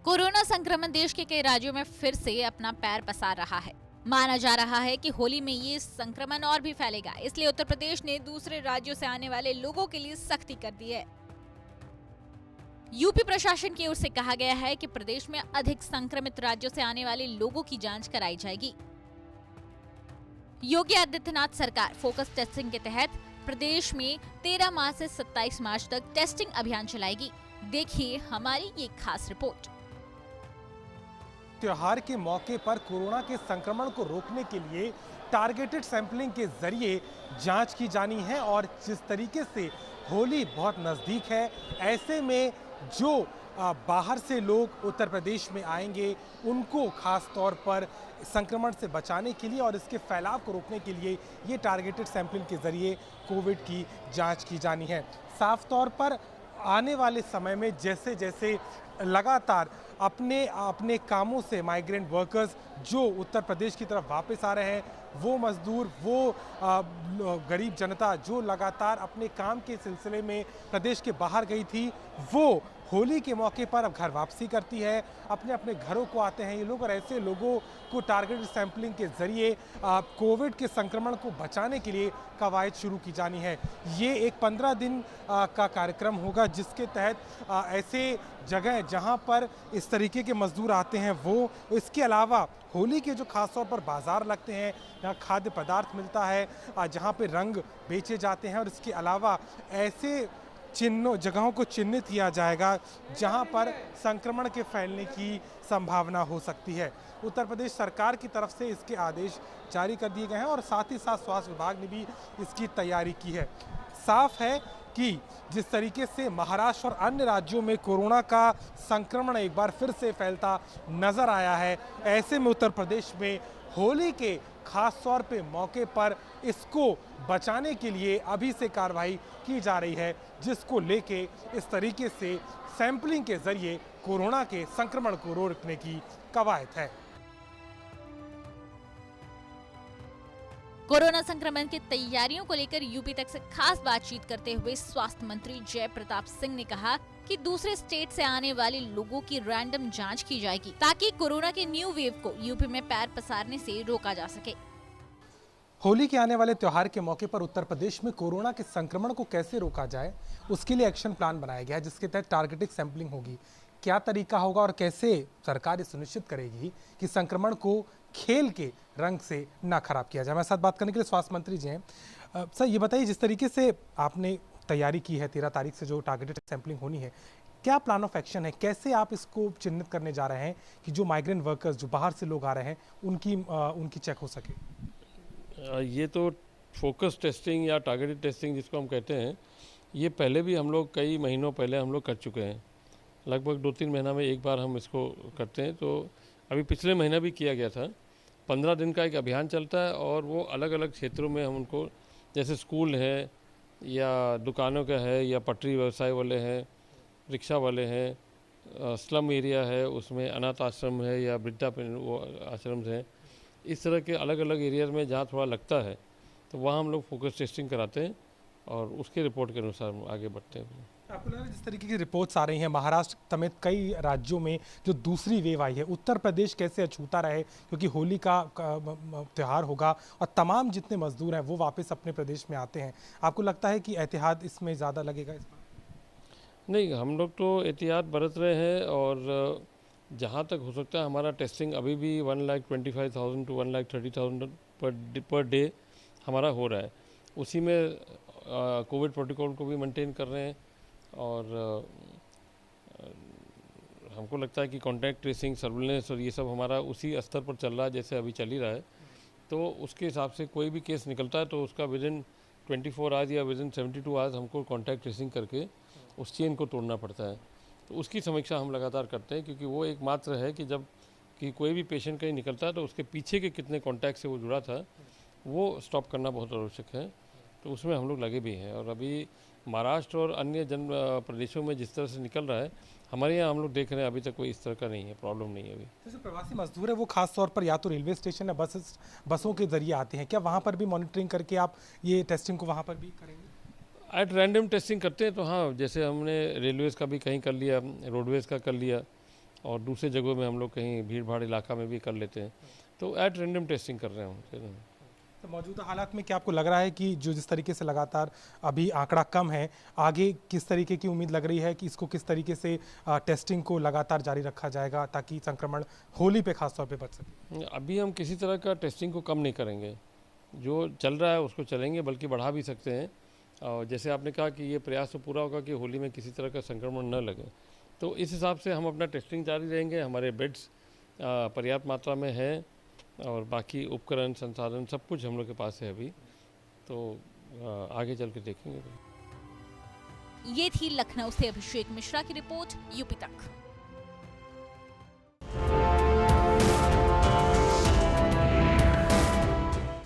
Corona संक्रमण देश के कई राज्यों में फिर से अपना पैर पसार रहा है। माना जा रहा है कि होली में ये संक्रमण और भी फैलेगा, इसलिए उत्तर प्रदेश ने दूसरे राज्यों से आने वाले लोगों के लिए सख्ती कर दी है। यूपी प्रशासन की ओर से कहा गया है कि प्रदेश में अधिक संक्रमित राज्यों से आने वाले लोगों की जांच कराई जाएगी। योगी आदित्यनाथ सरकार फोकस टेस्टिंग के तहत प्रदेश में 13 मार्च से 27 मार्च तक टेस्टिंग अभियान चलाएगी। देखिए हमारी ये खास रिपोर्ट। त्योहार के मौके पर कोरोना के संक्रमण को रोकने के लिए टारगेटेड सैंपलिंग के जरिए जांच की जानी है और जिस तरीके से होली बहुत नज़दीक है, ऐसे में जो बाहर से लोग उत्तर प्रदेश में आएंगे उनको खास तौर पर संक्रमण से बचाने के लिए और इसके फैलाव को रोकने के लिए ये टारगेटेड सैंपलिंग के जरिए कोविड की जांच की जानी है। साफ तौर पर आने वाले समय में जैसे जैसे लगातार अपने कामों से माइग्रेंट वर्कर्स जो उत्तर प्रदेश की तरफ वापस आ रहे हैं, वो मजदूर, वो गरीब जनता जो लगातार अपने काम के सिलसिले में प्रदेश के बाहर गई थी, वो होली के मौके पर अब घर वापसी करती है, अपने अपने घरों को आते हैं ये लोग और ऐसे लोगों को टारगेटेड सैंपलिंग के जरिए कोविड के संक्रमण को बचाने के लिए कवायद शुरू की जानी है। ये एक 15 दिन का कार्यक्रम होगा जिसके तहत ऐसे जगह जहां पर इस तरीके के मजदूर आते हैं वो, इसके अलावा होली के जो खास तौर पर बाजार लगते हैं, यहाँ खाद्य पदार्थ मिलता है, जहाँ पे रंग बेचे जाते हैं और इसके अलावा ऐसे जगहों को चिन्हित किया जाएगा जहां पर संक्रमण के फैलने की संभावना हो सकती है। उत्तर प्रदेश सरकार की तरफ से इसके आदेश जारी कर दिए गए हैं और साथ ही साथ स्वास्थ्य विभाग ने भी इसकी तैयारी की है। साफ है कि जिस तरीके से महाराष्ट्र और अन्य राज्यों में कोरोना का संक्रमण एक बार फिर से फैलता नजर आया है, ऐसे में उत्तर प्रदेश में होली के खास तौर पे मौके पर इसको बचाने के लिए अभी से कार्रवाई की जा रही है, जिसको लेके इस तरीके से सैंपलिंग के जरिए कोरोना के संक्रमण को रोकने की कवायद है। कोरोना संक्रमण की तैयारियों को लेकर यूपी तक से खास बातचीत करते हुए स्वास्थ्य मंत्री जय प्रताप सिंह ने कहा कि दूसरे स्टेट से आने वाले लोगों की रैंडम जांच की जाएगी ताकि कोरोना के न्यू वेव को यूपी में पैर पसारने से रोका जा सके। होली के आने वाले त्योहार के मौके पर उत्तर प्रदेश में कोरोना के संक्रमण को कैसे रोका जाए, उसके लिए एक्शन प्लान बनाया गया है जिसके तहत टारगेटेड सैंपलिंग होगी। क्या तरीका होगा और कैसे सरकार ये सुनिश्चित करेगी कि संक्रमण को खेल के रंग से ना खराब किया जाए। हमारे साथ बात करने के लिए स्वास्थ्य मंत्री जी हैं। सर ये बताइए, जिस तरीके से आपने तैयारी की है 13 तारीख से जो टारगेटेड सैंपलिंग होनी है, क्या प्लान ऑफ एक्शन है, कैसे आप इसको चिन्हित करने जा रहे हैं कि जो माइग्रेंट वर्कर्स जो बाहर से लोग आ रहे हैं उनकी चेक हो सके? ये तो फोकस टेस्टिंग या टारगेटेड टेस्टिंग जिसको हम कहते हैं, ये पहले भी हम लोग कई महीनों पहले हम लोग कर चुके हैं। लगभग 2-3 महीना में एक बार हम इसको करते हैं। तो अभी पिछले महीना भी किया गया था। 15 दिन का एक अभियान चलता है और वो अलग अलग क्षेत्रों में हम उनको, जैसे स्कूल है या दुकानों का है या पटरी व्यवसाय वाले हैं, रिक्शा वाले हैं, स्लम एरिया है उसमें अनाथ आश्रम है या वृद्धा वो आश्रम है, इस तरह के अलग अलग एरियाज में जहाँ थोड़ा लगता है तो वहाँ हम लोग फोकस टेस्टिंग कराते हैं और उसके रिपोर्ट के अनुसार आगे बढ़ते हैं। आपको लग रहा है जिस तरीके की रिपोर्ट्स आ रही हैं महाराष्ट्र समेत कई राज्यों में जो दूसरी वेव आई है, उत्तर प्रदेश कैसे अछूता रहे, क्योंकि होली का त्यौहार होगा और तमाम जितने मजदूर हैं वो वापस अपने प्रदेश में आते हैं, आपको लगता है कि एहतियात इसमें ज़्यादा लगेगा? इस बार नहीं, हम लोग तो एहतियात बरत रहे हैं और जहाँ तक हो सकता है हमारा टेस्टिंग अभी भी 1,25,000 to 1,30,000 पर डे हमारा हो रहा है। उसी में कोविड प्रोटोकॉल को भी मेंटेन कर रहे हैं और हमको लगता है कि कॉन्टैक्ट ट्रेसिंग, सर्विलेंस और ये सब हमारा उसी स्तर पर चल रहा है जैसे अभी चल ही रहा है। तो उसके हिसाब से कोई भी केस निकलता है तो उसका विदिन 24 आवर्स या विदिन 72 आवर्स हमको कॉन्टैक्ट ट्रेसिंग करके उस चेन को तोड़ना पड़ता है। तो उसकी समीक्षा हम लगातार करते हैं, क्योंकि वो एकमात्र है कि जब कि कोई भी पेशेंट कहीं निकलता है तो उसके पीछे के कितने कॉन्टैक्ट से वो जुड़ा था वो स्टॉप करना बहुत आवश्यक है। तो उसमें हम लोग लगे भी हैं और अभी महाराष्ट्र और अन्य प्रदेशों में जिस तरह से निकल रहा है, हमारे यहाँ हम लोग देख रहे हैं अभी तक कोई इस तरह का नहीं है, प्रॉब्लम नहीं है अभी। जैसे प्रवासी मजदूर है वो खास तौर पर या तो रेलवे स्टेशन या बसों के जरिए आते हैं, क्या वहाँ पर भी मॉनिटरिंग करके आप ये टेस्टिंग को वहाँ पर भी करेंगे? एट रैंडम टेस्टिंग करते हैं तो हाँ, जैसे हमने रेलवेज़ का भी कहीं कर लिया, रोडवेज़ का कर लिया और दूसरे जगहों में हम लोग कहीं भीड़ भाड़ इलाका में भी कर लेते हैं। तो एट रैंडम टेस्टिंग कर रहे हैं हम। तो मौजूदा हालात में क्या आपको लग रहा है कि जो जिस तरीके से लगातार अभी आंकड़ा कम है, आगे किस तरीके की उम्मीद लग रही है कि इसको किस तरीके से टेस्टिंग को लगातार जारी रखा जाएगा ताकि संक्रमण होली पे खास तौर पे बच सके? अभी हम किसी तरह का टेस्टिंग को कम नहीं करेंगे, जो चल रहा है उसको चलेंगे, बल्कि बढ़ा भी सकते हैं। और जैसे आपने कहा कि ये प्रयास तो पूरा होगा कि होली में किसी तरह का संक्रमण न लगे, तो इस हिसाब से हम अपना टेस्टिंग जारी रहेंगे। हमारे बेड्स पर्याप्त मात्रा में है और बाकी उपकरण संसाधन सब कुछ हम लोग के पास है अभी, तो आगे चल के देखेंगे। ये थी लखनऊ से अभिषेक मिश्रा की रिपोर्ट, यूपी तक।